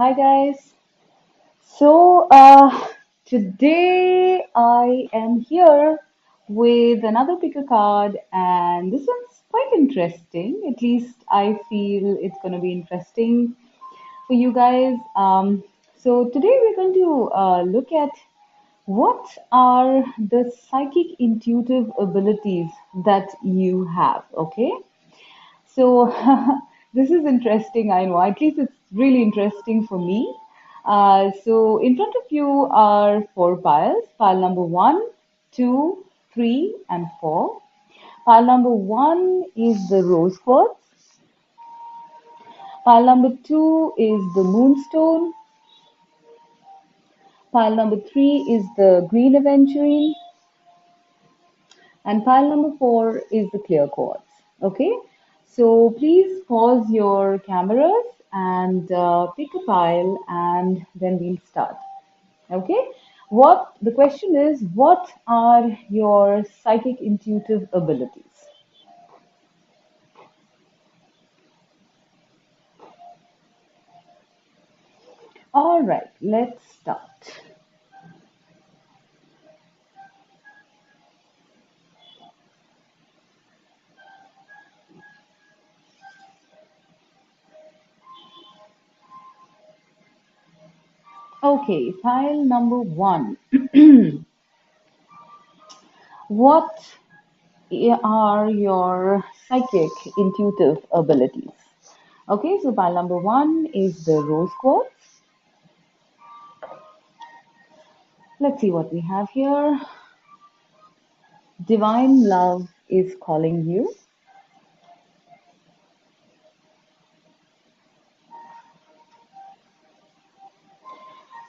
Hi guys. So today I am here with another picker card, and this one's quite interesting. At least I feel it's going to be interesting for you guys. So today we're going to look at what are the psychic intuitive abilities that you have. Okay. So this is interesting, I know. At least it's really interesting for me. So in front of you are four piles. Pile number one, two, three, and four. Pile number one is the rose quartz. Pile number two is the moonstone. Pile number three is the green aventurine. And pile number four is the clear quartz. Okay, so please pause your cameras and pick a pile, and then we'll start. Okay, what the question is, what are your psychic intuitive abilities? All right, let's start. Okay, pile number one. What are your psychic intuitive abilities? Okay, so pile number one is the rose quartz. Let's see what we have here. Divine love is calling you.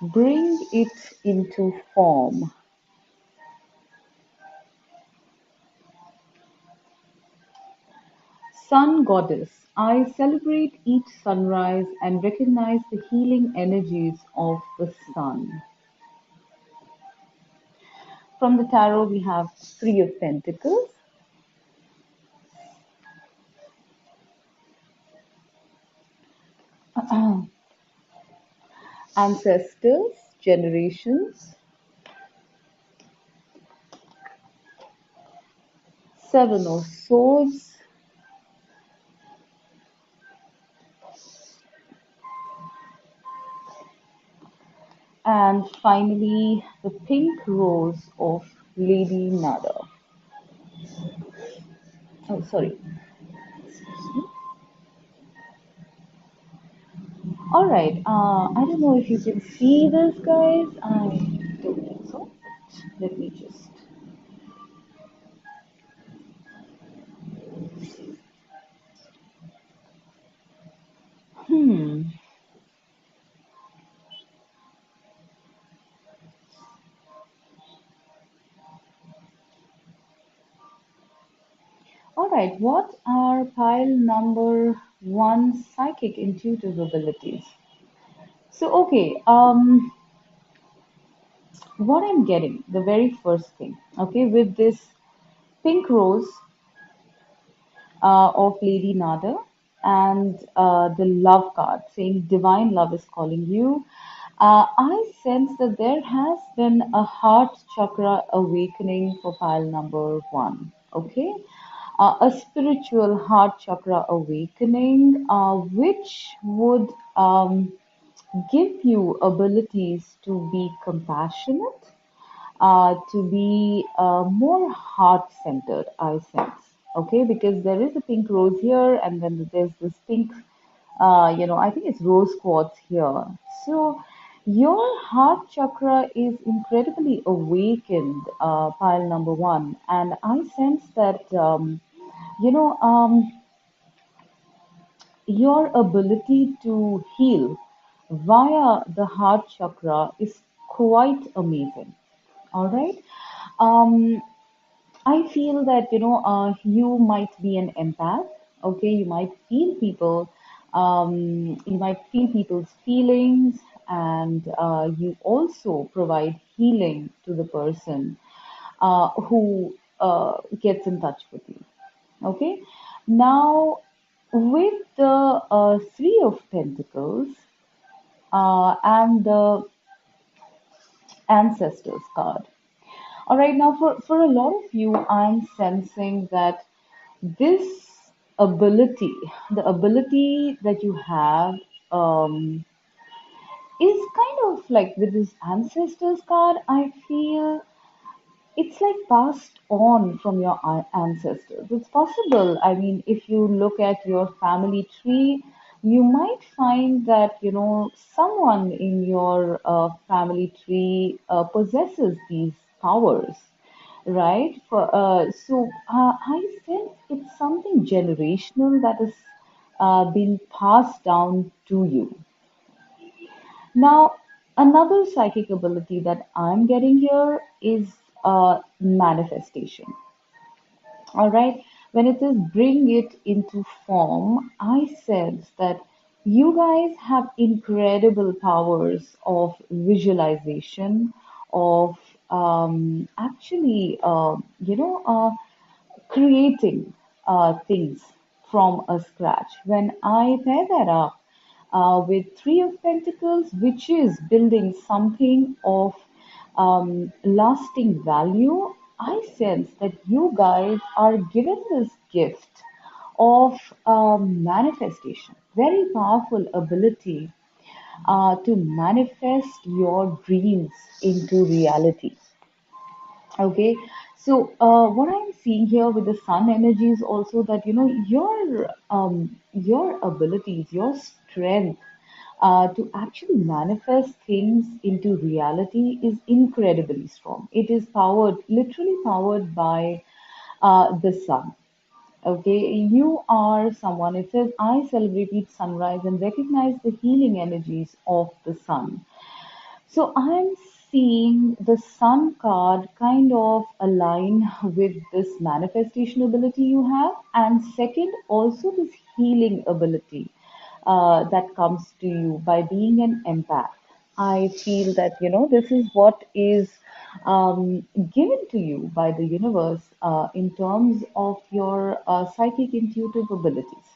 Bring it into form. Sun goddess, I celebrate each sunrise and recognize the healing energies of the sun. From the tarot, we have Three of Pentacles, ancestors, generations, Seven of Swords, and finally the pink rose of Lady Nada. Oh, sorry. All right. I don't know if you can see this, guys. I don't think so. But let me just. Hmm. All right. What are pile number one psychic intuitive abilities? So, okay. What I'm getting, the very first thing, okay, with this pink rose of Lady Nada and the love card saying divine love is calling you. I sense that there has been a heart chakra awakening for pile number one. Okay, a spiritual heart chakra awakening, which would give you abilities to be compassionate, to be more heart centered, I sense. Okay, because there is a pink rose here, and then there's this pink, I think it's rose quartz here. So your heart chakra is incredibly awakened, pile number one, and I sense that, you know, um, your ability to heal via the heart chakra is quite amazing. All right. Um, I feel that you might be an empath. Okay, you might feel people. You might feel people's feelings, and you also provide healing to the person who gets in touch with you. Okay, now with the Three of Pentacles. and the ancestors card. All right, now for a lot of you, I'm sensing that this ability, the ability that you have, is kind of like with this ancestors card. I feel it's like passed on from your ancestors. It's possible. I mean, if you look at your family tree, you might find that, someone in your family tree possesses these powers, right? I sense it's something generational that is being passed down to you. Now, another psychic ability that I'm getting here is manifestation. All right. When it is bring it into form, I sense that you guys have incredible powers of visualization, of actually, creating things from a scratch. When I pair that up with Three of Pentacles, which is building something of lasting value, I sense that you guys are given this gift of manifestation, very powerful ability to manifest your dreams into reality. Okay, so what I'm seeing here with the sun energy is also that your abilities, your strength to actually manifest things into reality is incredibly strong. It is powered, literally powered by the sun. Okay, you are someone. It says, I celebrate each sunrise and recognize the healing energies of the sun. So I'm seeing the sun card kind of align with this manifestation ability you have, and second, also this healing ability that comes to you by being an empath. I feel that this is what is given to you by the universe in terms of your psychic intuitive abilities,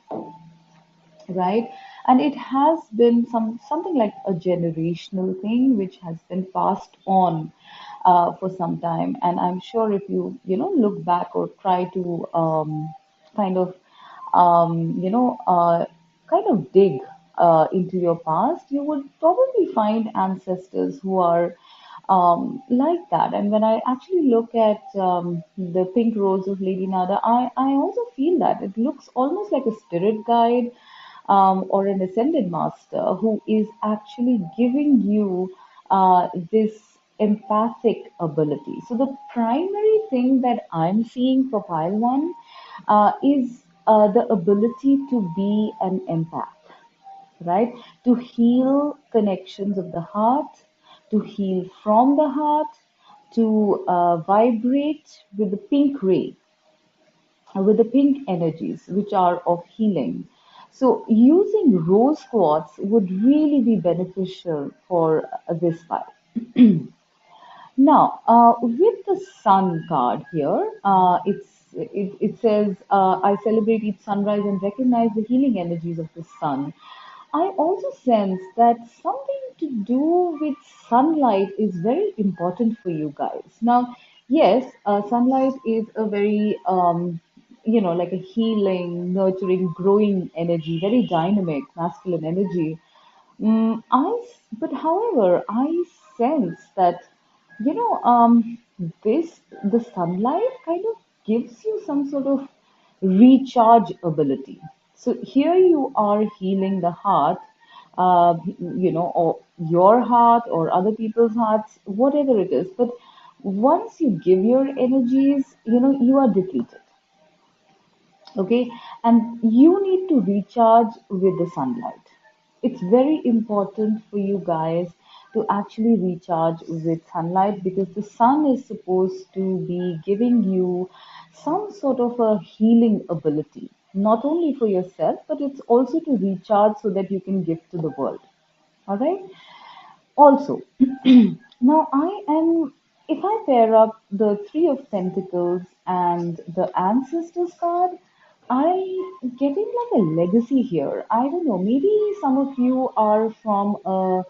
right? And it has been something like a generational thing which has been passed on for some time. And I'm sure if you look back or try to kind of um, you know uh, kind of dig into your past, you would probably find ancestors who are like that. And when I actually look at the pink rose of Lady Nada, I also feel that it looks almost like a spirit guide or an ascended master who is actually giving you this empathic ability. So, the primary thing that I'm seeing for pile one is the ability to be an empath, right? To heal connections of the heart, to heal from the heart, to vibrate with the pink ray, with the pink energies, which are of healing. So, using rose quartz would really be beneficial for this file. Now, with the sun card here, it says, I celebrate each sunrise and recognize the healing energies of the sun. I also sense that something to do with sunlight is very important for you guys. Now, yes, sunlight is a very, like a healing, nurturing, growing energy, very dynamic, masculine energy. But however, I sense that, you know, um, the sunlight kind of gives you some sort of recharge ability. So here you are healing the heart, or your heart or other people's hearts, whatever it is. But once you give your energies, you are depleted. Okay, and you need to recharge with the sunlight. It's very important for you guys to actually recharge with sunlight because the sun is supposed to be giving you some sort of a healing ability, not only for yourself, but it's also to recharge so that you can give to the world. All right. Also, now if I pair up the Three of Pentacles and the Ancestors card, I'm getting like a legacy here. I don't know. Maybe some of you are from a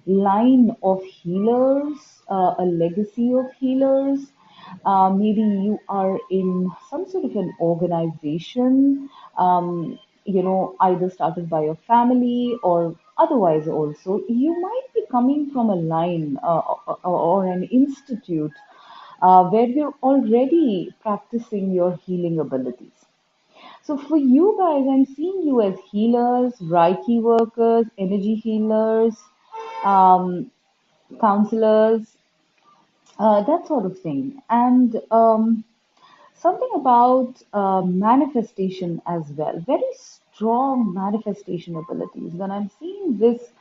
line of healers, a legacy of healers. Maybe you are in some sort of an organization, either started by your family or otherwise also. You might be coming from a line or an institute where you're already practicing your healing abilities. So for you guys, I'm seeing you as healers, Reiki workers, energy healers, um, counselors, that sort of thing. And something about manifestation as well. Very strong manifestation abilities. When I'm seeing this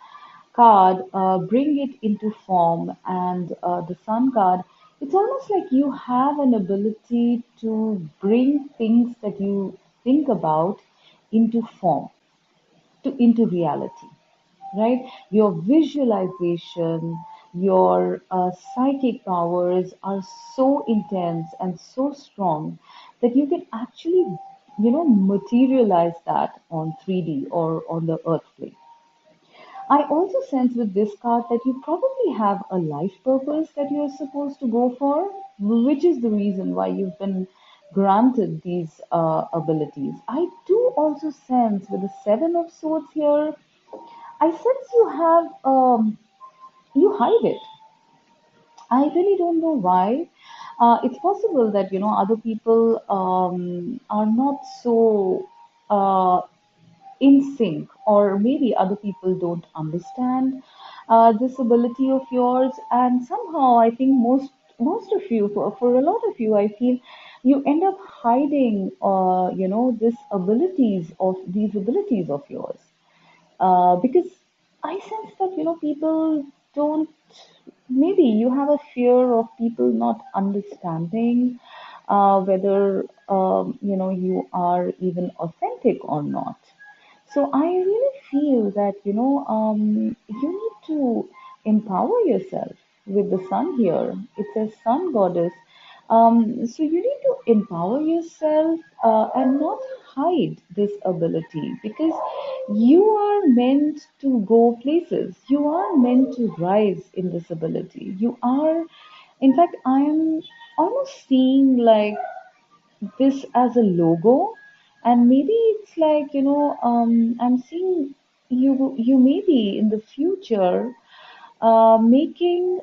card, bring it into form, and the Sun card, it's almost like you have an ability to bring things that you think about into form, into reality, right? Your visualization, your psychic powers are so intense and so strong that you can actually, materialize that on 3D or on the earth plane. I also sense with this card that you probably have a life purpose that you're supposed to go for, which is the reason why you've been granted these abilities. I do also sense with the Seven of Swords here, I sense you hide it. I really don't know why. It's possible that other people are not so in sync, or maybe other people don't understand this ability of yours, and somehow I think most of you, for a lot of you, I feel you end up hiding, these abilities of yours, because I sense that people don't. Maybe you have a fear of people not understanding whether you are even authentic or not. So I really feel that you need to empower yourself with the sun here. It says sun goddess. So you need to empower yourself and not hide this ability, because you are meant to go places. You are meant to rise in this ability. You are, in fact, I am almost seeing like this as a logo, and maybe it's like I'm seeing you maybe in the future making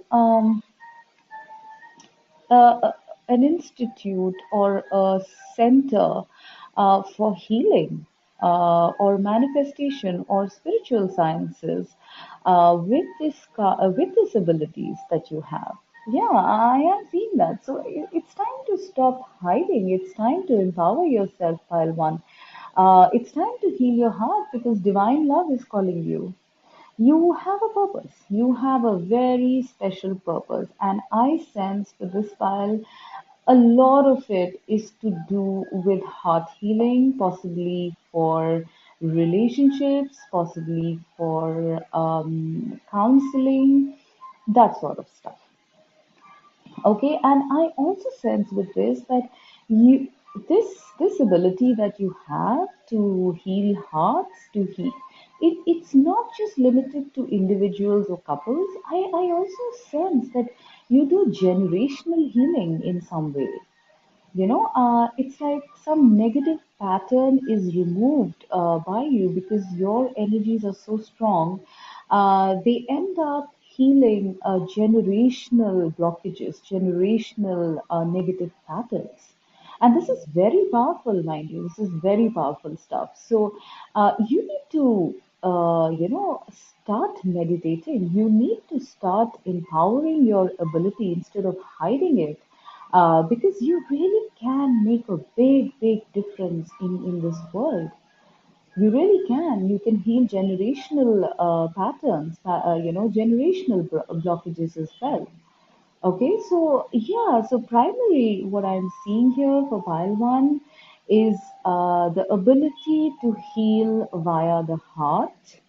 an institute or a center for healing or manifestation or spiritual sciences with these abilities that you have. Yeah, I am seeing that. So it's time to stop hiding. It's time to empower yourself, pile one. It's time to heal your heart because divine love is calling you. You have a purpose. You have a very special purpose. And I sense for this file, a lot of it is to do with heart healing, possibly for relationships, possibly for counseling, that sort of stuff. Okay, and I also sense with this that you this ability that you have to heal hearts, to heal it's not just limited to individuals or couples. I also sense that you do generational healing in some way. It's like some negative pattern is removed by you because your energies are so strong. They end up healing generational blockages, generational negative patterns. And this is very powerful, mind you. This is very powerful stuff. So you need to, start meditating. You need to start empowering your ability instead of hiding it, because you really can make a big, big difference in this world. You really can. You can heal generational patterns, generational blockages as well. Okay, so yeah, so primary, what I'm seeing here for pile one is the ability to heal via the heart,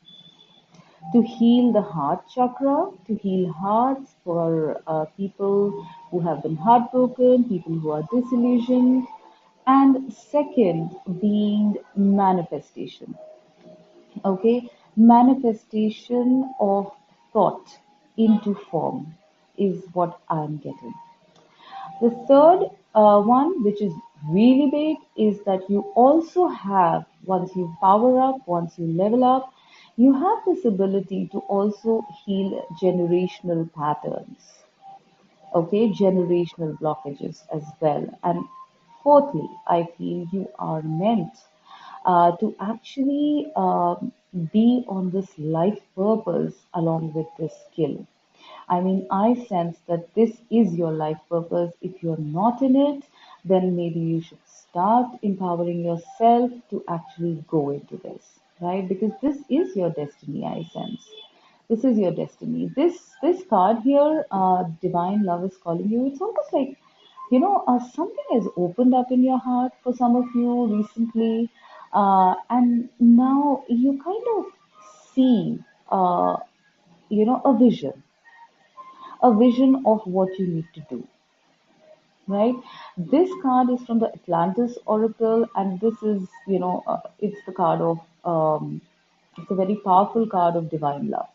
to heal the heart chakra, to heal hearts for people who have been heartbroken, people who are disillusioned, And second, being manifestation. Okay, manifestation of thought into form is what I'm getting. The third one, which is really big, is that you also have, once you power up, once you level up, you have this ability to also heal generational patterns, okay, generational blockages as well. And fourthly, I feel you are meant to actually be on this life purpose along with this skill. I mean, I sense that this is your life purpose. If you're not in it, then maybe you should start empowering yourself to actually go into this, right? Because this is your destiny, I sense. This is your destiny. This card here, divine love is calling you. It's almost like, something has opened up in your heart for some of you recently, and now you kind of see, uh, a vision of what you need to do, right? This card is from the Atlantis Oracle, and this is, it's the card of, it's a very powerful card of divine love.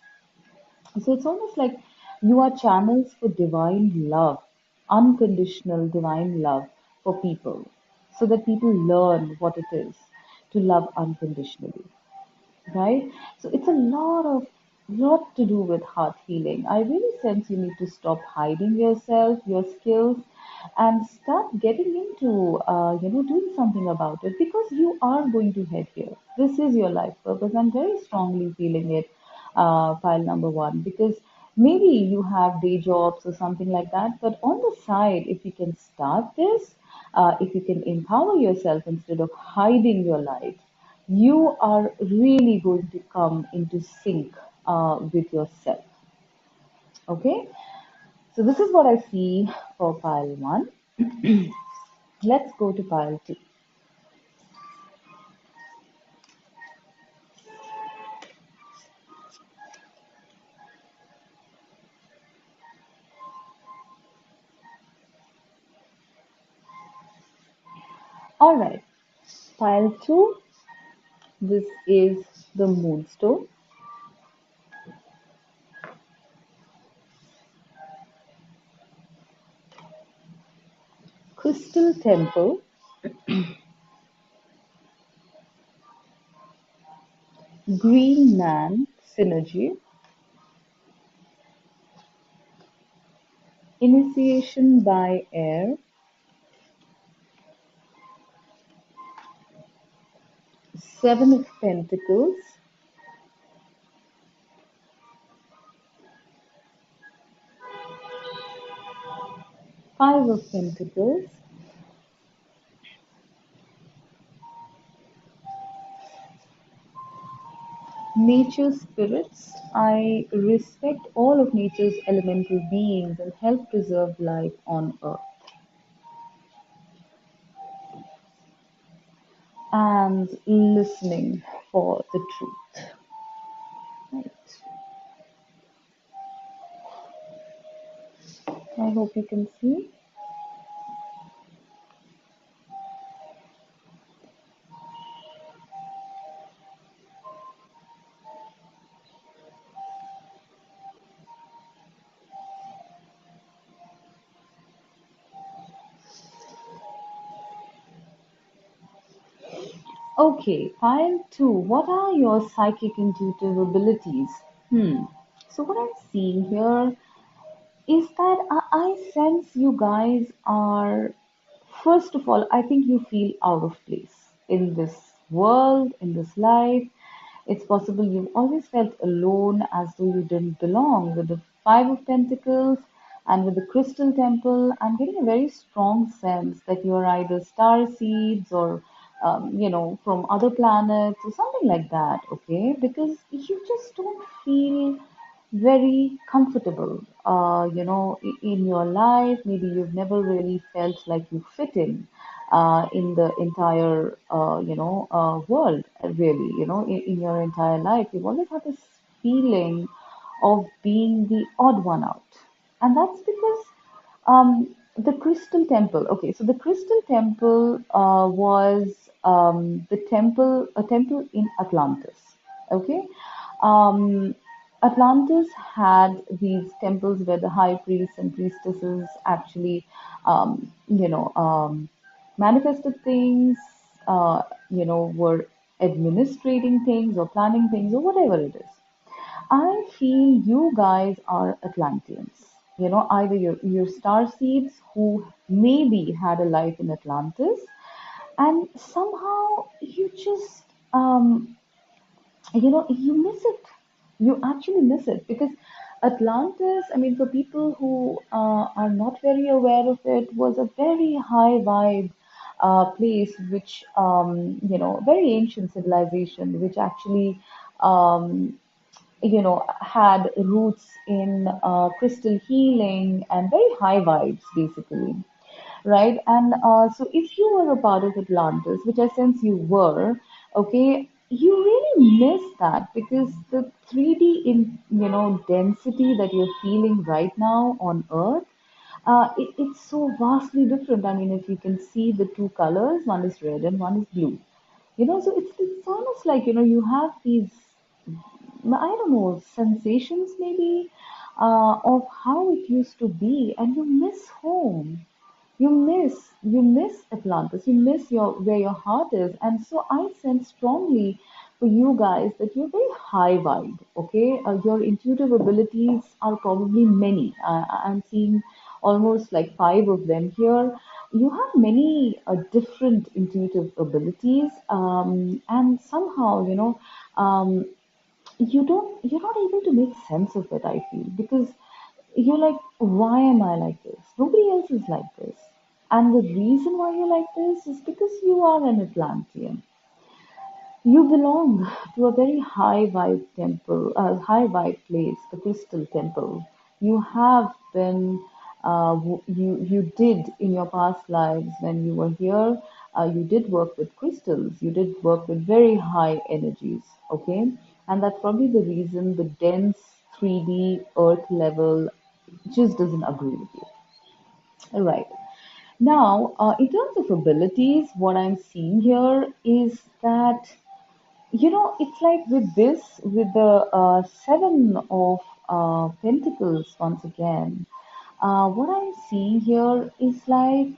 So it's almost like you are channels for divine love, unconditional divine love for people, so that people learn what it is to love unconditionally, right? So it's a lot to do with heart healing. I really sense you need to stop hiding yourself, your skills, and start getting into, doing something about it because you are going to head here. This is your life purpose. I'm very strongly feeling it, file number one, because maybe you have day jobs or something like that, but on the side, if you can start this, if you can empower yourself instead of hiding your light, you are really going to come into sync with yourself. Okay, so this is what I see for pile one. Let's go to pile two. All right, pile two. This is the Moonstone, Crystal Temple, Green Man Synergy, Initiation by Air, Seven of Pentacles, Five of Pentacles, Nature spirits. I respect all of nature's elemental beings and help preserve life on Earth. And listening for the truth. Right. I hope you can see. Okay, pile two. What are your psychic intuitive abilities? So what I'm seeing here is that I sense you guys are, first of all, I think you feel out of place in this world, in this life. It's possible you've always felt alone as though you didn't belong. With the Five of Pentacles and with the Crystal Temple, I'm getting a very strong sense that you're either star seeds or, from other planets or something like that, okay? Because you just don't feel very comfortable, in your life. Maybe you've never really felt like you fit in the entire, world, really, in your entire life. You've always had this feeling of being the odd one out. And that's because The Crystal Temple. Okay, so the Crystal Temple was a temple in Atlantis. Okay, um, Atlantis had these temples where the high priests and priestesses actually, manifested things, were administrating things or planning things or whatever it is. I feel you guys are Atlanteans. Either you're star seeds who maybe had a life in Atlantis, and somehow you just you miss it. You actually miss it because Atlantis, I mean, for people who are not very aware of it, was a very high vibe place, which, very ancient civilization, which actually, had roots in crystal healing and very high vibes, basically, right? And so, if you were a part of Atlantis, which I sense you were, okay, you really miss that because the 3D in density that you're feeling right now on Earth, it's so vastly different. I mean, if you can see the two colors, one is red and one is blue. So it's almost like you have these, I don't know, sensations maybe of how it used to be, and you miss home. You miss Atlantis. You miss your where your heart is, and so I sense strongly for you guys that you're very high vibe. Okay, your intuitive abilities are probably many. I'm seeing almost like five of them here. You have many different intuitive abilities, and somehow you're not able to make sense of it, I feel, because you're like, why am I like this? Nobody else is like this. And the reason why you're like this is because you are an Atlantean. You belong to a very high vibe temple, high vibe place, the Crystal Temple. You have been, you did in your past lives when you were here. You did work with crystals. You did work with very high energies. Okay, and that's probably the reason the dense 3D Earth level just doesn't agree with you. All right. Now, in terms of abilities, what I'm seeing here is that it's like with the seven of pentacles once again. What I'm seeing here is like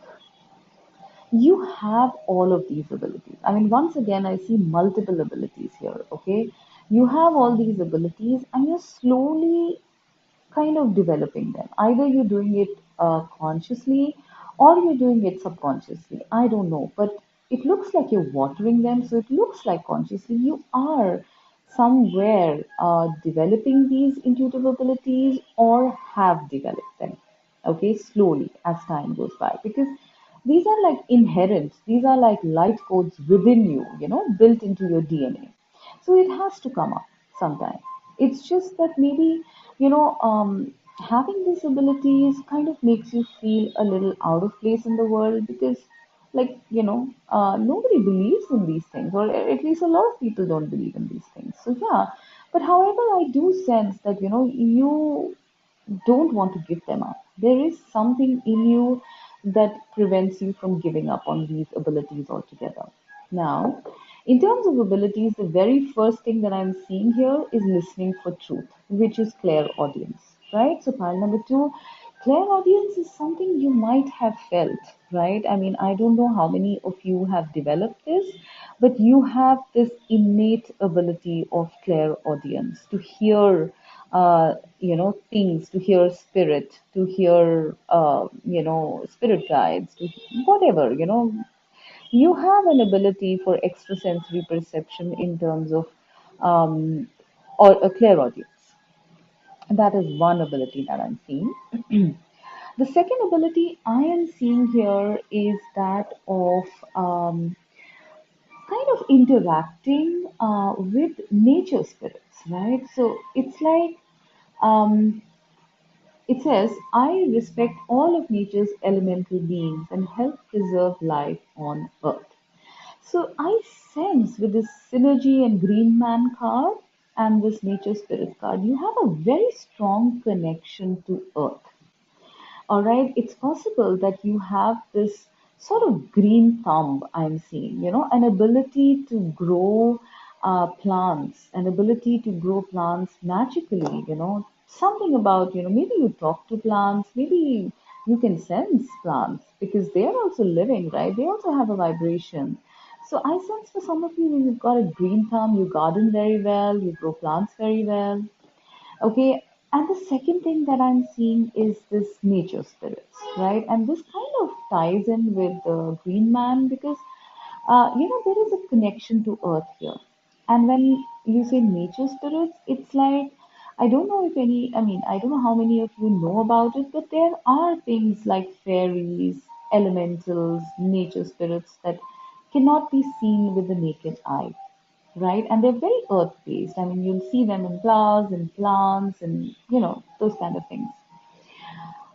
you have all of these abilities. I mean, once again, I see multiple abilities here. Okay, you have all these abilities, and you're slowly kind of developing them. Either you're doing it consciously or you're doing it subconsciously. I don't know, but it looks like you're watering them, so it looks like consciously you are somewhere developing these intuitive abilities or have developed them. Okay, slowly as time goes by, because these are like inherent, these are like light codes within you, built into your DNA. So it has to come up sometime. It's just that maybe, having these abilities kind of makes you feel a little out of place in the world because, like, nobody believes in these things, or at least a lot of people don't believe in these things. So, yeah. But however, I do sense that, you don't want to give them up. There is something in you that prevents you from giving up on these abilities altogether. Now, in terms of abilities, the very first thing that I'm seeing here is listening for truth, which is clairaudience, right? So, pile number two, clairaudience is something you might have felt, right? I mean, I don't know how many of you have developed this, but you have this innate ability of clairaudience to hear things, to hear spirit, to hear, spirit guides, to whatever, you have an ability for extrasensory perception in terms of um, or a clairaudience. That is one ability that I'm seeing. The second ability I am seeing here is that of kind of interacting with nature spirits, right? So it's like um, it says, I respect all of nature's elemental beings and help preserve life on Earth. So I sense with this synergy and green man card and this nature spirit card, you have a very strong connection to Earth. All right, it's possible that you have this sort of green thumb, I'm seeing, an ability to grow plants, an ability to grow plants magically, something about, maybe you talk to plants, maybe you can sense plants because they are also living, right? They also have a vibration. So I sense for some of you, you've got a green thumb, you garden very well, you grow plants very well. Okay, and the second thing that I'm seeing is this nature spirits, right? And this kind of ties in with the Green Man because, there is a connection to Earth here. And when you say nature spirits, it's like, I don't know if any, I mean, I don't know how many of you know about it, but there are things like fairies, elementals, nature spirits that cannot be seen with the naked eye, right? And they're very earth based. I mean, you'll see them in flowers and plants and, those kind of things.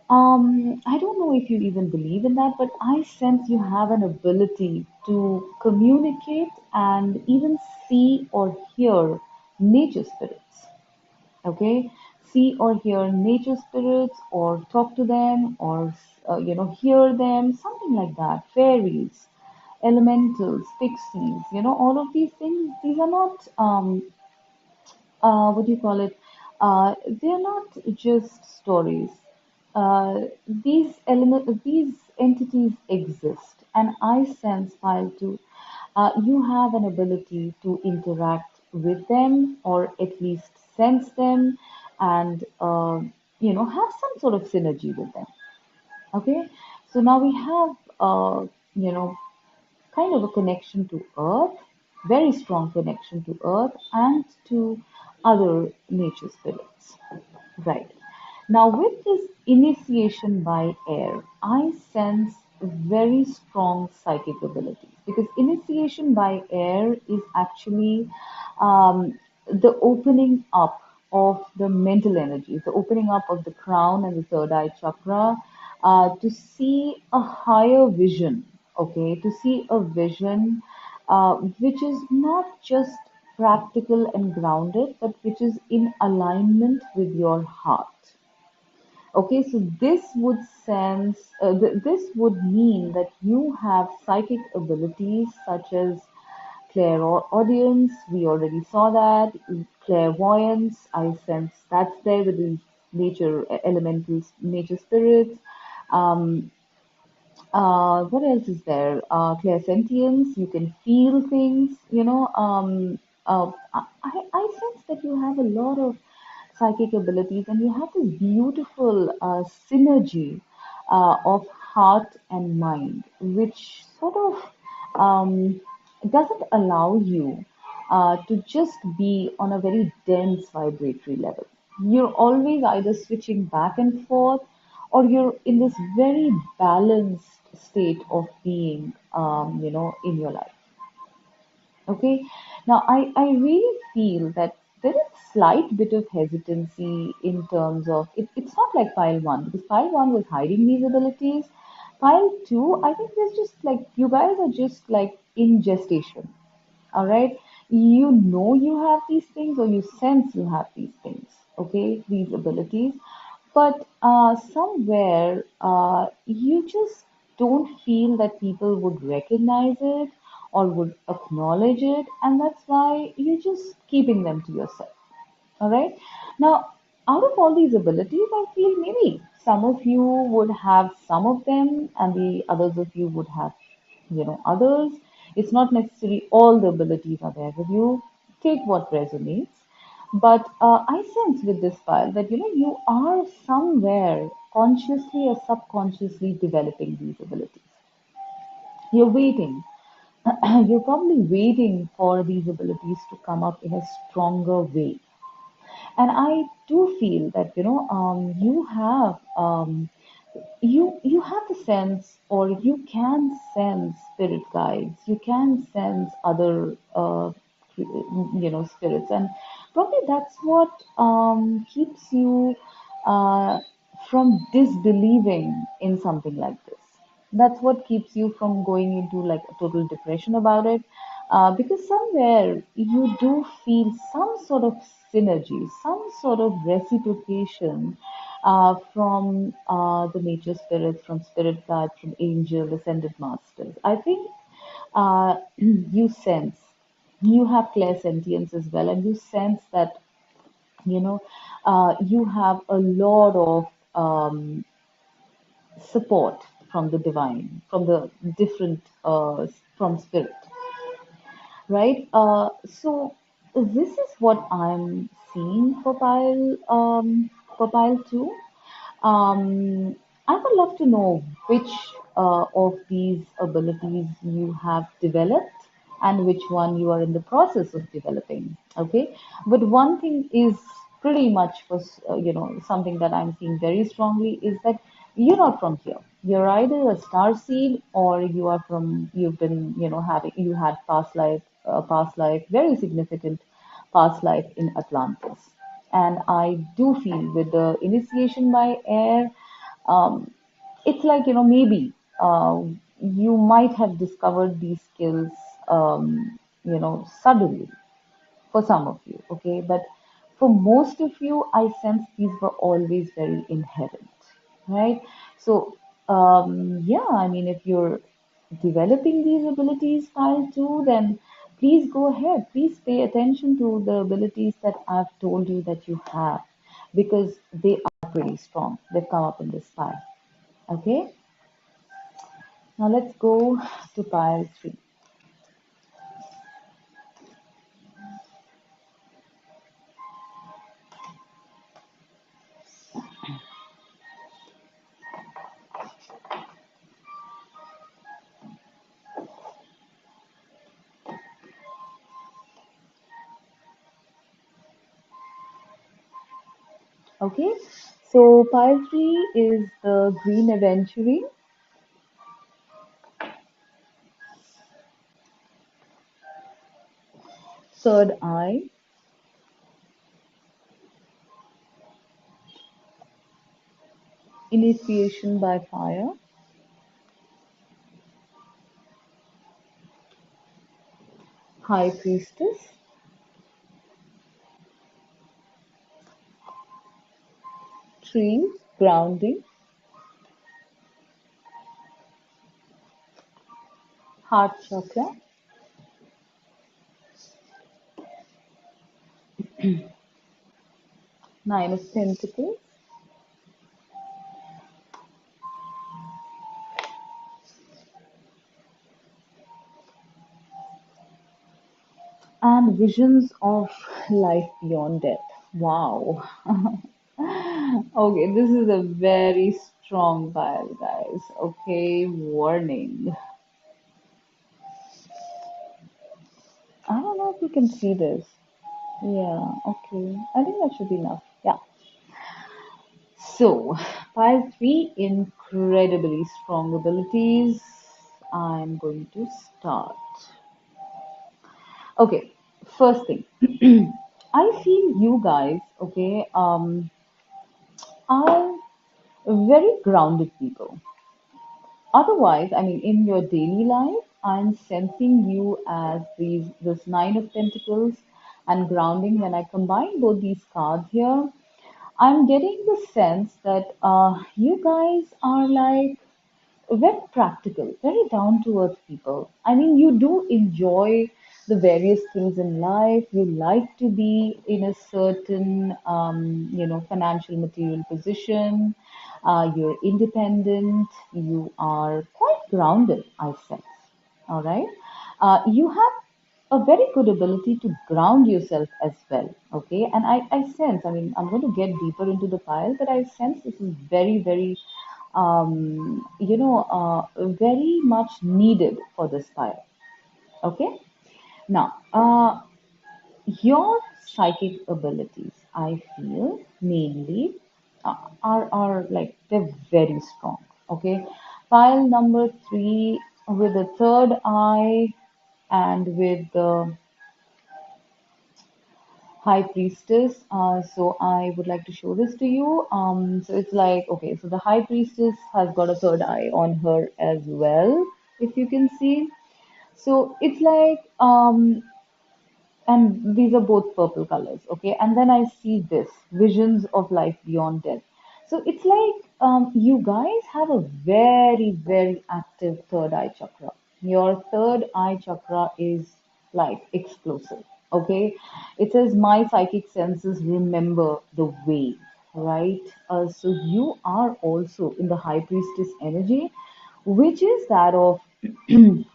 I don't know if you even believe in that, but I sense you have an ability to communicate and even see or hear nature spirits. Okay, see or hear nature spirits, or talk to them, or hear them, something like that. Fairies, elementals, pixies, all of these things. These are not what do you call it? They're not just stories. These entities exist, and I sense, while too, you have an ability to interact with them, or at least sense them, and have some sort of synergy with them. Okay, so now we have you know kind of a connection to earth, very strong connection to earth and to other nature spirits. Right. Now, with this initiation by air, I sense very strong psychic abilities because initiation by air is actually the opening up of the mental energies, the opening up of the crown and the third eye chakra to see a higher vision, okay, to see a vision which is not just practical and grounded, but which is in alignment with your heart. Okay, so this would mean that you have psychic abilities such as clairaudience. We already saw that. Clairvoyance. I sense that's there with the nature elementals, nature spirits. Um, what else is there? Clairsentience, you can feel things, I sense that you have a lot of psychic abilities and you have this beautiful synergy of heart and mind, which sort of doesn't allow you to just be on a very dense vibratory level. You're always either switching back and forth or you're in this very balanced state of being, in your life. Okay. Now, I really feel that there is slight bit of hesitancy in terms of it's not like pile one because pile one was hiding these abilities. Pile two, I think there's just like you guys are just like in gestation. All right. You have these things or you sense you have these things. Okay. These abilities. But somewhere you just don't feel that people would recognize it or would acknowledge it, and that's why you're just keeping them to yourself. All right. Now, out of all these abilities, I feel maybe some of you would have some of them, and the others of you would have, others. It's not necessarily all the abilities are there with you. Take what resonates. But I sense with this file that you are somewhere consciously or subconsciously developing these abilities. You're waiting. You're probably waiting for these abilities to come up in a stronger way. And I do feel that you have the sense, or you can sense spirit guides. You can sense other spirits, and probably that's what keeps you uh, from disbelieving in something like this. That's what keeps you from going into like a total depression about it, because somewhere you do feel some sort of synergy, some sort of reciprocation from the nature spirits, from spirit guides, from angel, ascended masters. I think you sense, you have clairsentience as well, and you sense that, you know, you have a lot of support from the divine, from the different, from spirit, right? So this is what I'm seeing for pile two. Um, I would love to know which of these abilities you have developed and which one you are in the process of developing. Okay, but one thing is pretty much for something that I'm seeing very strongly is that you're not from here. You're either a star seed or you've been having you had past life, very significant past life in Atlantis. And I do feel with the initiation by air, um, it's like, maybe you might have discovered these skills, suddenly for some of you, okay? But for most of you, I sense these were always very inherent, right? So, yeah, I mean, if you're developing these abilities, file two, then please go ahead. Please pay attention to the abilities that I've told you that you have, because they are pretty strong. They've come up in this file, okay? Now let's go to pile three. Okay, so pile three is the green aventurine, third eye, initiation by fire, high priestess, tree, grounding, heart chakra, nine of pentacles, and visions of life beyond death. Wow. Okay, this is a very strong pile, guys. Okay, warning. I don't know if you can see this. Yeah, okay. I think that should be enough. Yeah. So, pile three, incredibly strong abilities. I'm going to start. Okay, first thing. I feel you guys, okay, are very grounded people. Otherwise, I mean, in your daily life, I'm sensing you as this Nine of Pentacles and grounding. When I combine both these cards here, I'm getting the sense that you guys are like very practical, very down to earth people. I mean, you do enjoy the various things in life. You like to be in a certain, financial material position. You're independent. You are quite grounded, I sense. All right. You have a very good ability to ground yourself as well. Okay. And I sense, I mean, I'm going to get deeper into the pile, but I sense this is very, very very much needed for this fire. Okay. Now, your psychic abilities, I feel, mainly are like they're very strong. Okay. Pile number three with the third eye and with the High Priestess. So I would like to show this to you. So it's like, okay, so the High Priestess has got a third eye on her as well, if you can see. So it's like, and these are both purple colors, okay? And then I see this, visions of life beyond death. So it's like you guys have a very, very active third eye chakra. Your third eye chakra is like explosive. Okay. It says, my psychic senses remember the wave, right? So you are also in the high priestess energy, which is that of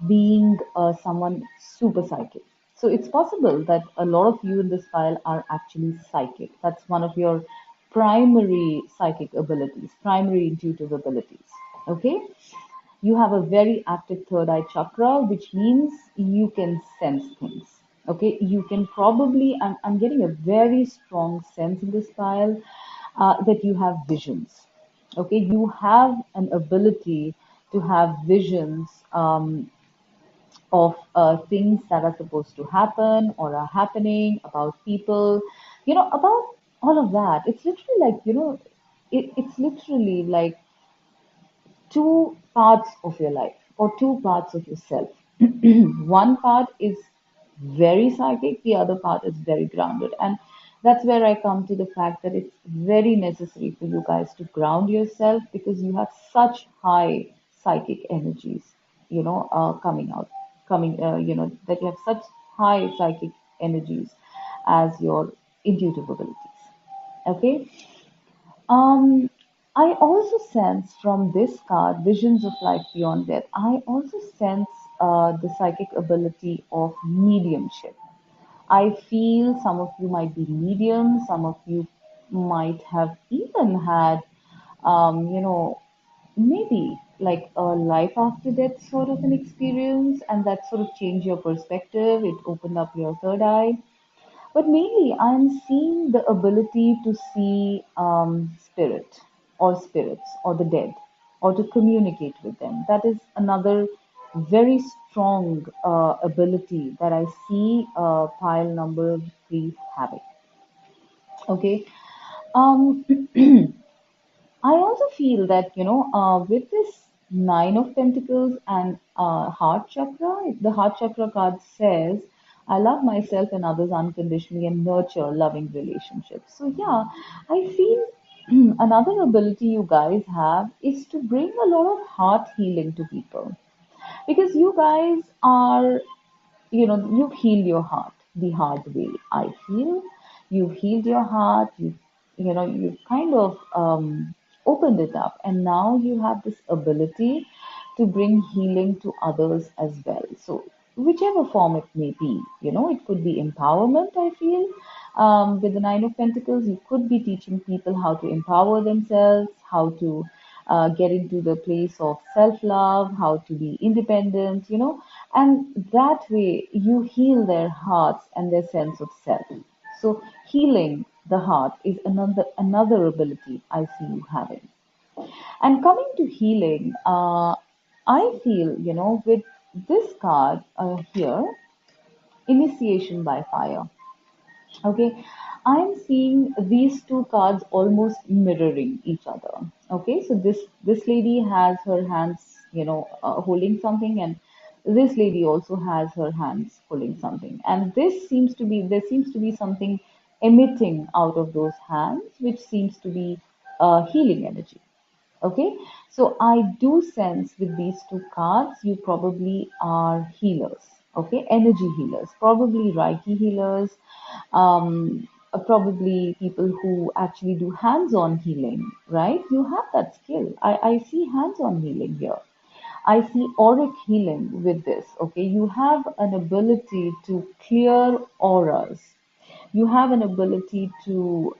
being someone super psychic. So it's possible that a lot of you in this file are actually psychic. That's one of your primary psychic abilities, primary intuitive abilities. Okay? You have a very active third eye chakra, which means you can sense things. Okay? You can probably, I'm getting a very strong sense in this file that you have visions. Okay? You have an ability to have visions of things that are supposed to happen or are happening, about people, about all of that. It's literally like, it's literally like two parts of your life or two parts of yourself. One part is very psychic, the other part is very grounded. And that's where I come to the fact that it's very necessary for you guys to ground yourself because you have such high psychic energies, coming out, that you have such high psychic energies as your intuitive abilities. Okay. Um, I also sense from this card, Visions of Life Beyond Death, I also sense the psychic ability of mediumship. I feel some of you might be mediums, some of you might have even had, maybe like a life after death sort of an experience, and that sort of changed your perspective. It opened up your third eye. But mainly, I'm seeing the ability to see spirit or spirits or the dead or to communicate with them. That is another very strong ability that I see pile number three having. Okay. Um, I also feel that, with this Nine of Pentacles and Heart Chakra, the Heart Chakra card says, I love myself and others unconditionally and nurture loving relationships. So, yeah, I feel another ability you guys have is to bring a lot of heart healing to people because you guys are, you've healed your heart the hard way. I feel you've healed your heart. You've kind of opened it up, and now you have this ability to bring healing to others as well. So whichever form it may be, it could be empowerment. I feel with the Nine of Pentacles, you could be teaching people how to empower themselves, how to get into the place of self love, how to be independent, and that way you heal their hearts and their sense of self. So, healing the heart is another ability I see you having. And coming to healing, I feel, with this card here, initiation by fire. Okay, I'm seeing these two cards almost mirroring each other. Okay, so this lady has her hands, holding something, and this lady also has her hands holding something, and there seems to be something emitting out of those hands, which seems to be healing energy. Okay, so I do sense with these two cards, you probably are healers. Okay, energy healers, probably Reiki healers, probably people who actually do hands on healing, right? You have that skill. I see hands on healing here. I see auric healing with this. Okay, you have an ability to clear auras. You have an ability to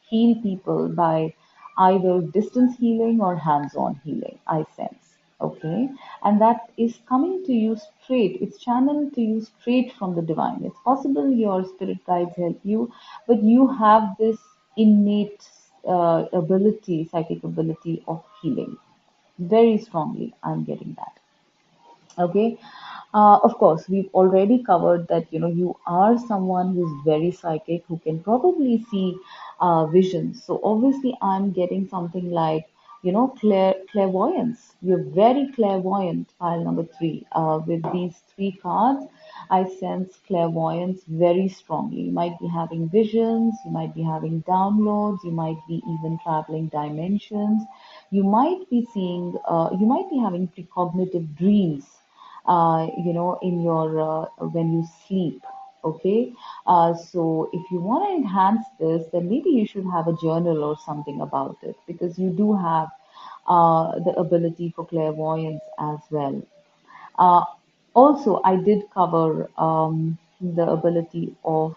heal people by either distance healing or hands on healing, I sense. Okay. And that is coming to you straight. It's channeled to you straight from the divine. It's possible your spirit guides help you, but you have this innate ability, psychic ability of healing. Very strongly, I'm getting that. Okay. Of course, we've already covered that, you are someone who's very psychic, who can probably see visions. So obviously, I'm getting something like, clairvoyance. You're very clairvoyant, pile number three, with these three cards. I sense clairvoyance very strongly. You might be having visions, you might be having downloads, you might be even traveling dimensions. You might be having precognitive dreams, in your when you sleep. Okay, so if you want to enhance this, then maybe you should have a journal or something about it because you do have the ability for clairvoyance as well. Uh, Also, I did cover the ability of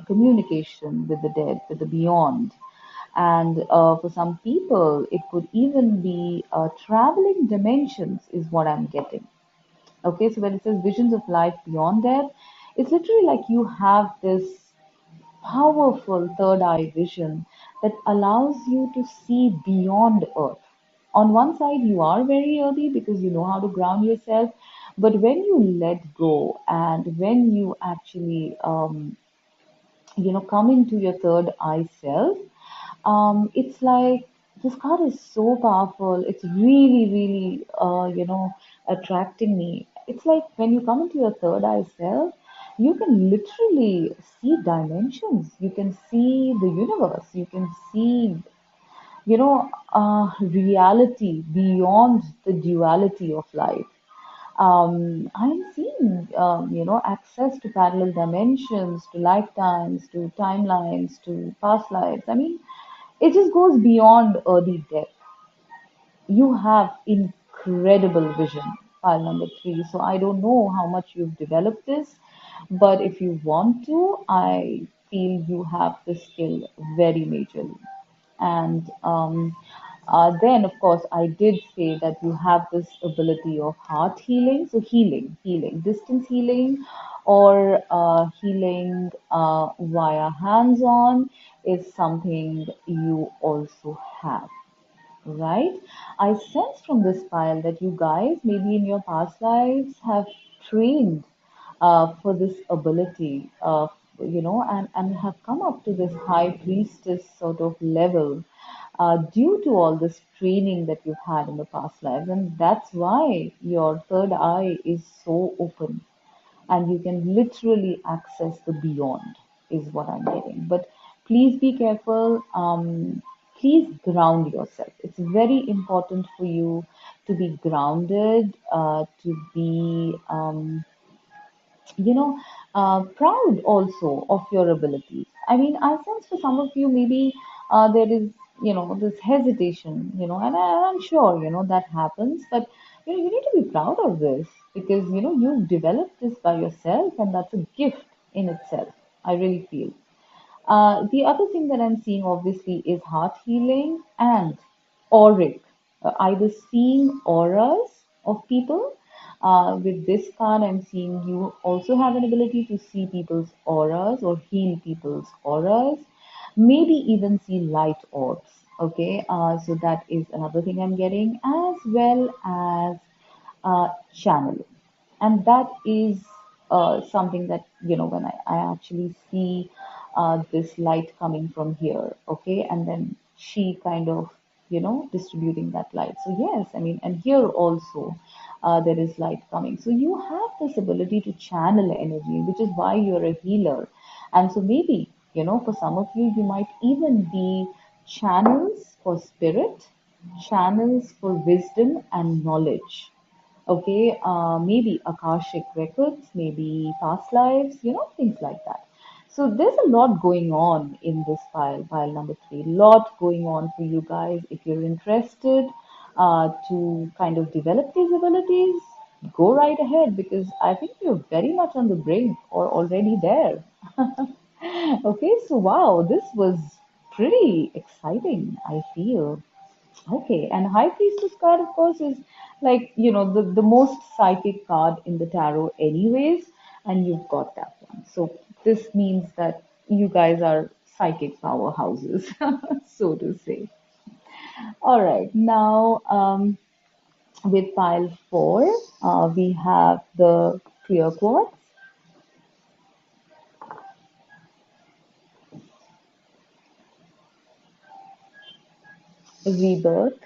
communication with the dead, with the beyond. And for some people, it could even be traveling dimensions, is what I'm getting. Okay, so when it says visions of life beyond death, it's literally like you have this powerful third eye vision that allows you to see beyond Earth. On one side, you are very earthy because you know how to ground yourself, but when you let go and when you actually, come into your third eye self, it's like this card is so powerful. It's really, really, attracting me. It's like when you come into your third eye self, you can literally see dimensions. You can see the universe. You can see, reality beyond the duality of life. I'm seeing, access to parallel dimensions, to lifetimes, to timelines, to past lives. I mean, it just goes beyond early death. You have incredible vision, pile number three. So I don't know how much you've developed this, but if you want to, I feel you have the skill very majorly. And then, of course, I did say that you have this ability of heart healing. So, healing, distance healing, or healing via hands on is something you also have, right? I sense from this file that you guys, maybe in your past lives, have trained for this ability, and have come up to this high priestess sort of level due to all this training that you've had in the past lives. And that's why your third eye is so open and you can literally access the beyond, is what I'm getting. But please be careful. Please ground yourself. It's very important for you to be grounded, to be proud also of your abilities. I mean, I sense for some of you, maybe there is, this hesitation, and I'm sure, that happens, but, you need to be proud of this because, you've developed this by yourself and that's a gift in itself. I really feel. The other thing that I'm seeing obviously is heart healing and auric, either seeing auras of people. With this card, I'm seeing you also have an ability to see people's auras or heal people's auras, maybe even see light orbs. Okay, so that is another thing I'm getting, as well as channeling. And that is something that, when I actually see this light coming from here, okay, and then she kind of, distributing that light. So, yes, I mean, and here also there is light coming. So, you have this ability to channel energy, which is why you're a healer. And so, maybe, for some of you, you might even be channels for spirit, channels for wisdom and knowledge. Okay, maybe Akashic records, maybe past lives, things like that. So there's a lot going on in this file number three. Lot going on for you guys. If you're interested to kind of develop these abilities, go right ahead because I think you're very much on the brink or already there. Okay, so wow, this was pretty exciting, I feel. Okay, and High Priestess card, of course, is like, the most psychic card in the tarot, anyways, and you've got that one. So this means that you guys are psychic powerhouses, so to say. All right, now with pile four, we have the clear quartz, rebirth,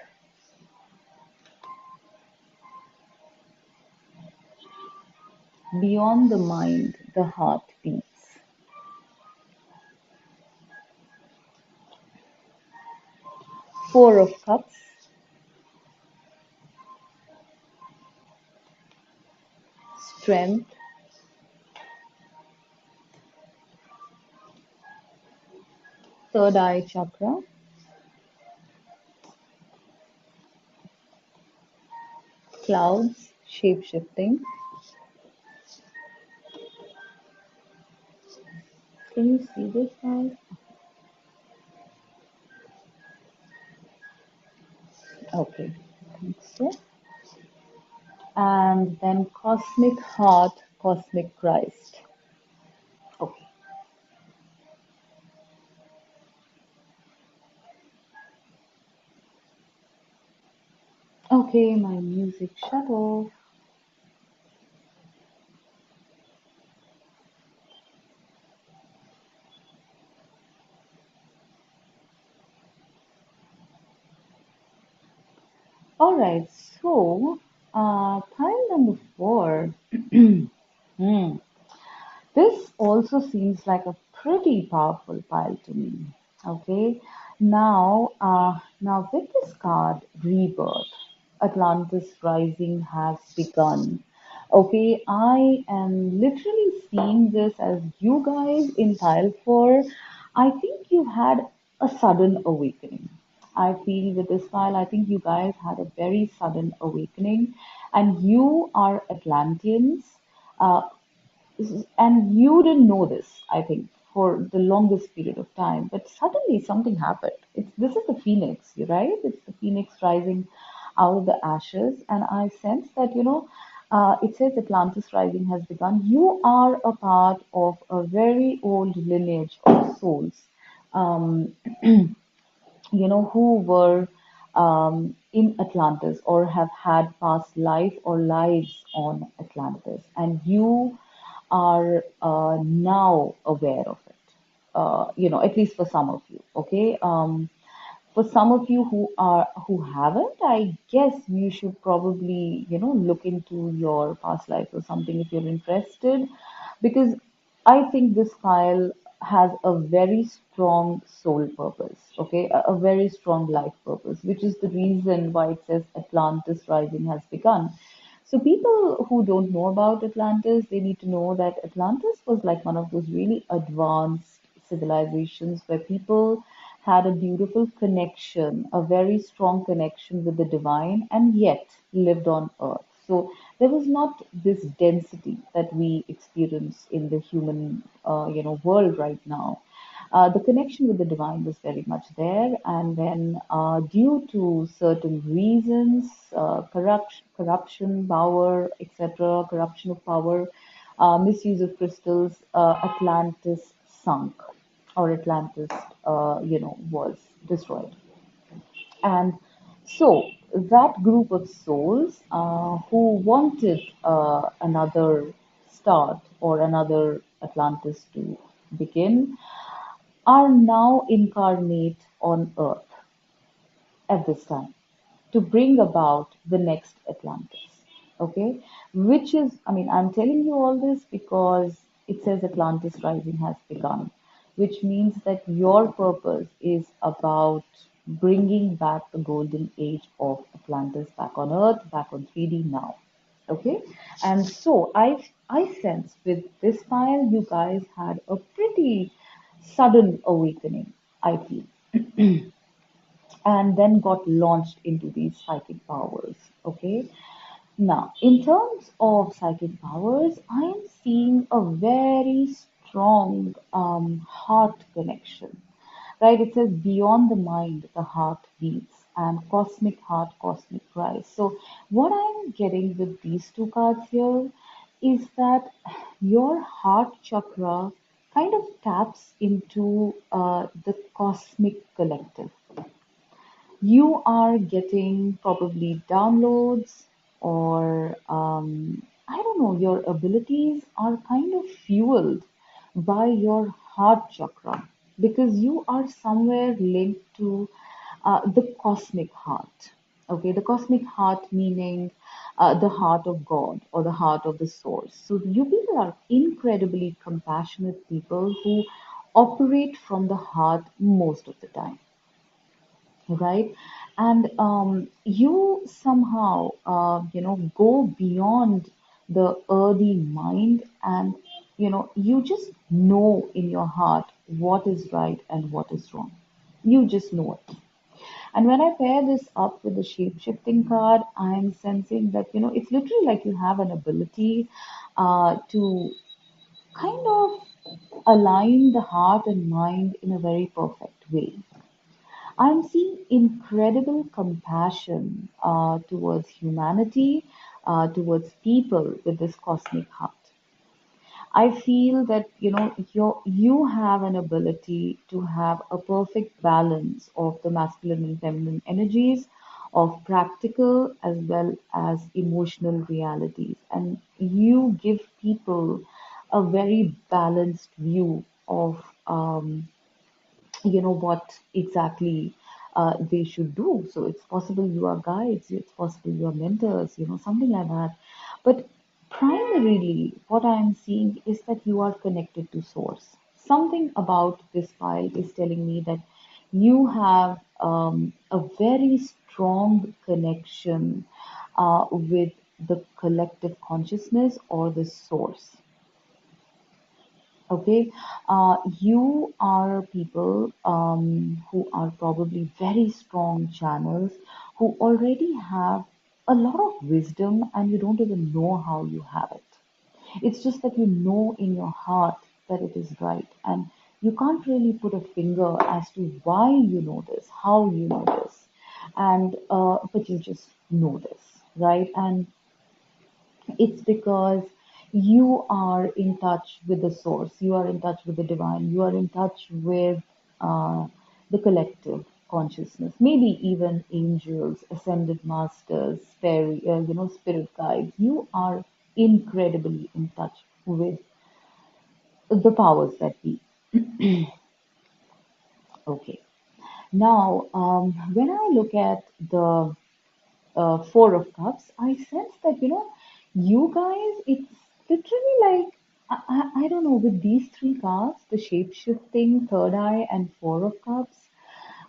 beyond the mind, the heart beats. Four of Cups, Strength, Third Eye Chakra, Clouds, Shape Shifting. Can you see this, guys? Okay, I think so. And then Cosmic Heart, Cosmic Christ. Okay, okay, my music shut off. All right, so pile number four. Hmm. This also seems like a pretty powerful pile to me. Okay, now with this card, Rebirth, Atlantis Rising has begun. Okay, I am literally seeing this as you guys in pile four. I think you had a sudden awakening. I feel with this file, I think you guys had a very sudden awakening, and you are Atlanteans. Uh, and you didn't know this, I think, for the longest period of time. But suddenly something happened. This is the phoenix, right? It's the phoenix rising out of the ashes, and I sense that it says Atlantis rising has begun. You are a part of a very old lineage of souls. Um, who were in Atlantis or have had past life or lives on Atlantis, and you are now aware of it. At least for some of you, okay? For some of you who haven't, I guess you should probably look into your past life or something if you're interested, because I think this file has a very strong soul purpose, okay, a very strong life purpose, which is the reason why it says Atlantis rising has begun. So people who don't know about Atlantis, they need to know that Atlantis was like one of those really advanced civilizations where people had a beautiful connection, a very strong connection with the divine, and yet lived on earth. So there was not this density that we experience in the human, world right now. The connection with the divine was very much there, and then due to certain reasons, corruption, power, etc., corruption of power, misuse of crystals, Atlantis sunk, or Atlantis, was destroyed. And so that group of souls who wanted another start or another Atlantis to begin are now incarnate on Earth at this time to bring about the next Atlantis. Okay, which is, I mean, I'm telling you all this because it says Atlantis rising has begun, which means that your purpose is about bringing back the golden age of Atlantis back on Earth, back on 3D now. Okay, and so I sense with this file, you guys had a pretty sudden awakening, I feel, and then got launched into these psychic powers. Okay, now in terms of psychic powers, I am seeing a very strong heart connection, right? It says beyond the mind, the heart beats, and cosmic heart, cosmic rise. So, what I'm getting with these two cards here is that your heart chakra kind of taps into the cosmic collective. You are getting probably downloads, or I don't know, your abilities are kind of fueled by your heart chakra because you are somewhere linked to the cosmic heart. Okay, the cosmic heart meaning the heart of God or the heart of the source. So you people are incredibly compassionate people who operate from the heart most of the time, right? And you somehow, go beyond the earthy mind, and you just know in your heart what is right and what is wrong. You just know it. And when I pair this up with the shape shifting card, I'm sensing that, it's literally like you have an ability to kind of align the heart and mind in a very perfect way. I'm seeing incredible compassion towards humanity, towards people with this cosmic heart. I feel that you have an ability to have a perfect balance of the masculine and feminine energies, of practical as well as emotional realities, and you give people a very balanced view of what exactly they should do. So it's possible you are guides, it's possible you are mentors, something like that. But primarily, what I'm seeing is that you are connected to source. Something about this file is telling me that you have a very strong connection with the collective consciousness or the source. Okay, you are people who are probably very strong channels who already have a lot of wisdom and you don't even know how you have it. It's just that you know in your heart that it is right, and you can't really put a finger as to why you know this, how you know this, and but you just know this, right? And it's because you are in touch with the source, you are in touch with the divine, you are in touch with the collective consciousness, maybe even angels, ascended masters, fairy, spirit guides. You are incredibly in touch with the powers that be. Okay. Now, when I look at the Four of Cups, I sense that, you guys, it's literally like, I don't know, with these three cards, the shape shifting, third eye, and Four of Cups,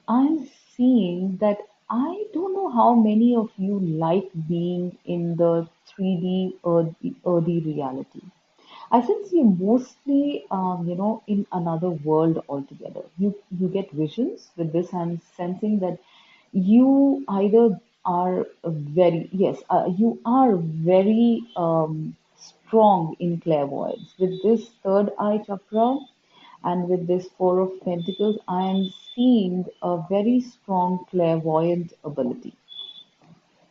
I'm seeing that I don't know how many of you like being in the 3D earthy reality. I sense you mostly, in another world altogether. You get visions with this. I'm sensing that you either are you are very strong in clairvoyance. With this third eye chakra and with this Four of Pentacles, I am seeing a very strong clairvoyant ability,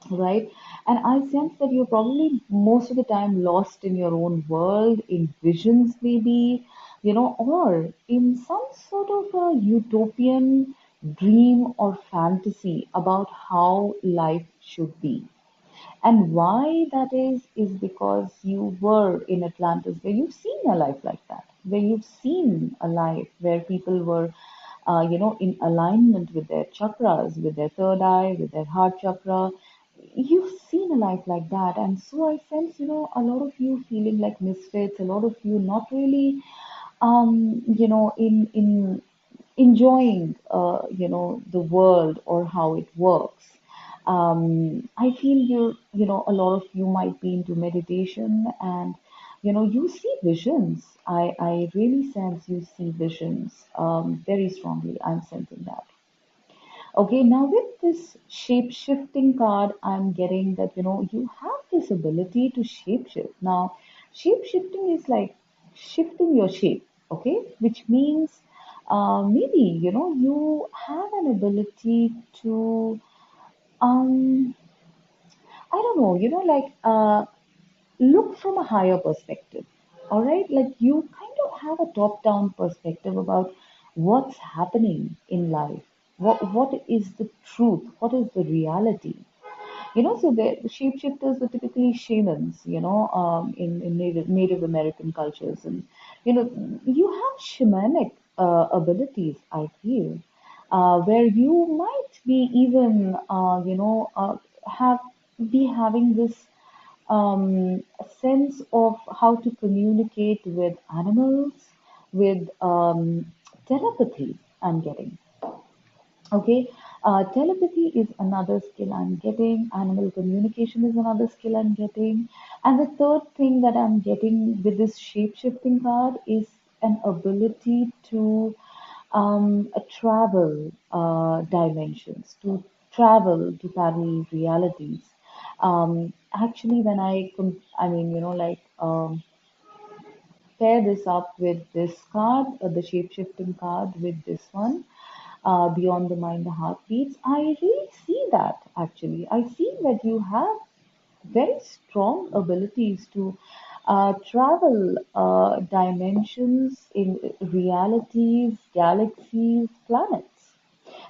right? And I sense that you're probably most of the time lost in your own world, in visions, maybe, or in some sort of a utopian dream or fantasy about how life should be. And why that is because you were in Atlantis, where you've seen a life like that, where you've seen a life where people were, in alignment with their chakras, with their third eye, with their heart chakra. You've seen a life like that. And so I sense, a lot of you feeling like misfits, a lot of you not really, in enjoying, the world or how it works. I feel a lot of you might be into meditation, and, you see visions. I really sense you see visions very strongly. I'm sensing that. Okay, now with this shape shifting card, I'm getting that, you have this ability to shape shift. Now, shape shifting is like shifting your shape, okay, which means maybe, you have an ability to, um, I don't know, look from a higher perspective. All right, like you kind of have a top down perspective about what's happening in life. What is the truth? What is the reality? So the shapeshifters were typically shamans, in Native American cultures. And, you have shamanic abilities, I feel, where you might be even, have be having this. a sense of how to communicate with animals, with telepathy. I'm getting. Okay, telepathy is another skill I'm getting. Animal communication is another skill I'm getting. And the third thing that I'm getting with this shape shifting card is an ability to travel dimensions, to travel to parallel realities. Actually, when I mean, like pair this up with this card, the shape shifting card with this one, Beyond the Mind, the Heartbeats, I really see that actually. I see that you have very strong abilities to travel dimensions in realities, galaxies, planets.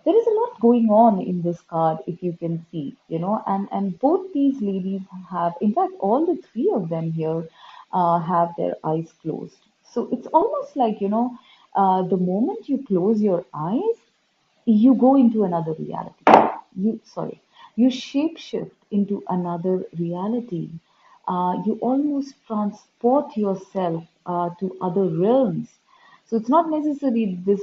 There is a lot going on in this card, if you can see, and both these ladies have, in fact, all the three of them here have their eyes closed. So it's almost like, the moment you close your eyes, you go into another reality. You shapeshift into another reality. You almost transport yourself to other realms. So it's not necessarily this,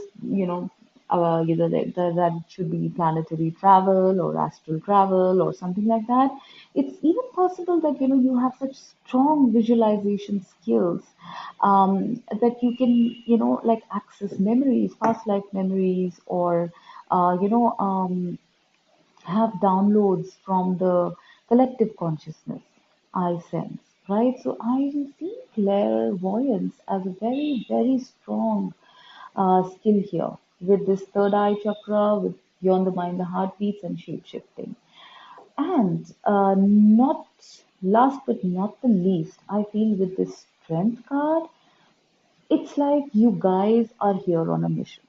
that it should be planetary travel or astral travel or something like that. It's even possible that you have such strong visualization skills that you can like access memories, past life memories, or have downloads from the collective consciousness. I sense, right? So I see clairvoyance as a very, very strong skill here with this third eye chakra, with beyond the mind, the heartbeats, and shape shifting. And not last but not the least, I feel with this strength card, it's like you guys are here on a mission.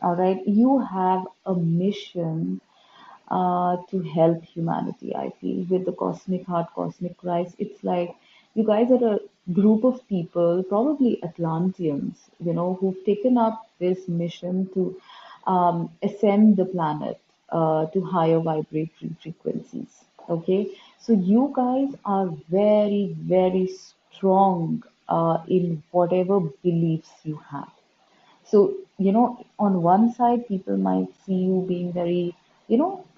All right, you have a mission to help humanity. I feel with the cosmic heart, cosmic Christ, it's like you guys are a group of people, probably Atlanteans, who've taken up this mission to ascend the planet to higher vibratory frequencies. Okay, so you guys are very, very strong in whatever beliefs you have. So, on one side, people might see you being very,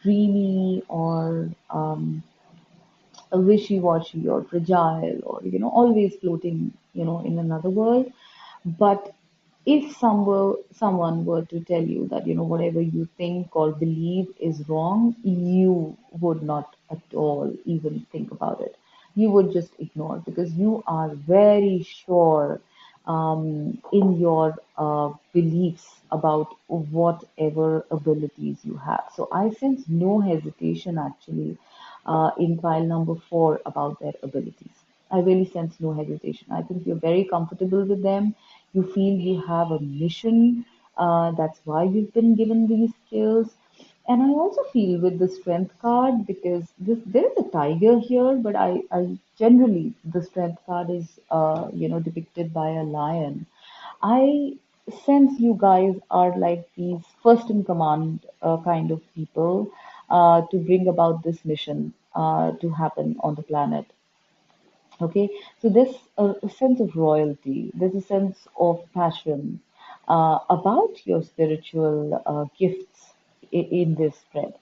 dreamy or wishy-washy or fragile or, always floating, in another world. But if someone were to tell you that, whatever you think or believe is wrong, you would not at all even think about it. You would just ignore because you are very sure in your beliefs about whatever abilities you have. So I sense no hesitation actually in pile number four about their abilities. I really sense no hesitation. I think you're very comfortable with them. You feel you have a mission. That's why you've been given these skills. And I also feel with the strength card, because there is a tiger here, but I generally the strength card is depicted by a lion. I sense you guys are like these first in command kind of people to bring about this mission to happen on the planet. Okay, so there's a sense of royalty, there's a sense of passion about your spiritual gifts in this spread.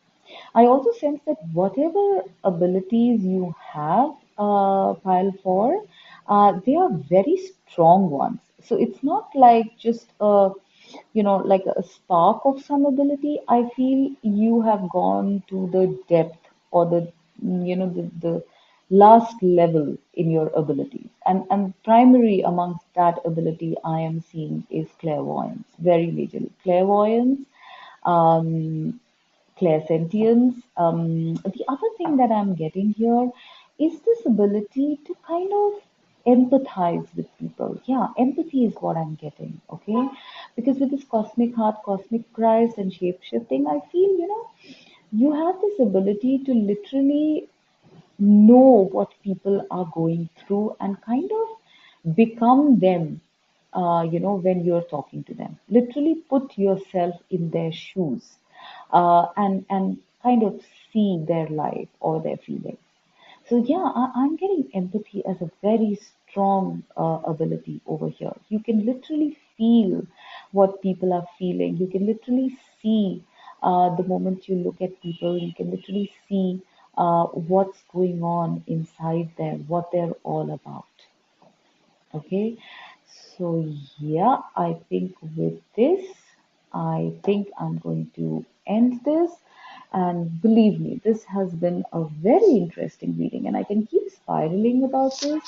I also sense that whatever abilities you have, pile four, they are very strong ones. So it's not like just like a spark of some ability. I feel you have gone to the depth or the last level in your abilities. And primary amongst that ability I am seeing is clairvoyance, very majorly. Clairvoyance, um, clairsentience. The other thing that I'm getting here is this ability to kind of empathize with people. Yeah, empathy is what I'm getting, okay? Because with this cosmic heart, cosmic Christ, and shape shifting, I feel, you have this ability to literally know what people are going through and kind of become them, when you're talking to them. Literally put yourself in their shoes and kind of see their life or their feelings. So yeah, I'm getting empathy as a very strong ability over here. You can literally feel what people are feeling. You can literally see the moment you look at people. You can literally see what's going on inside them, what they're all about. Okay, so yeah, I think with this, I think I'm going to end this. And believe me, this has been a very interesting reading, and I can keep spiraling about this,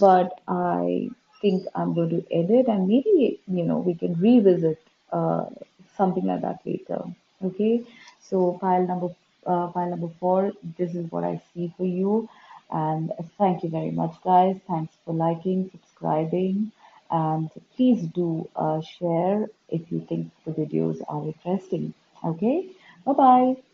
but I think I'm going to end it, and maybe we can revisit something like that later. Okay, so pile number 4. This is what I see for you. And thank you very much, guys. Thanks for liking, subscribing, and please do share if you think the videos are interesting. Okay, bye bye.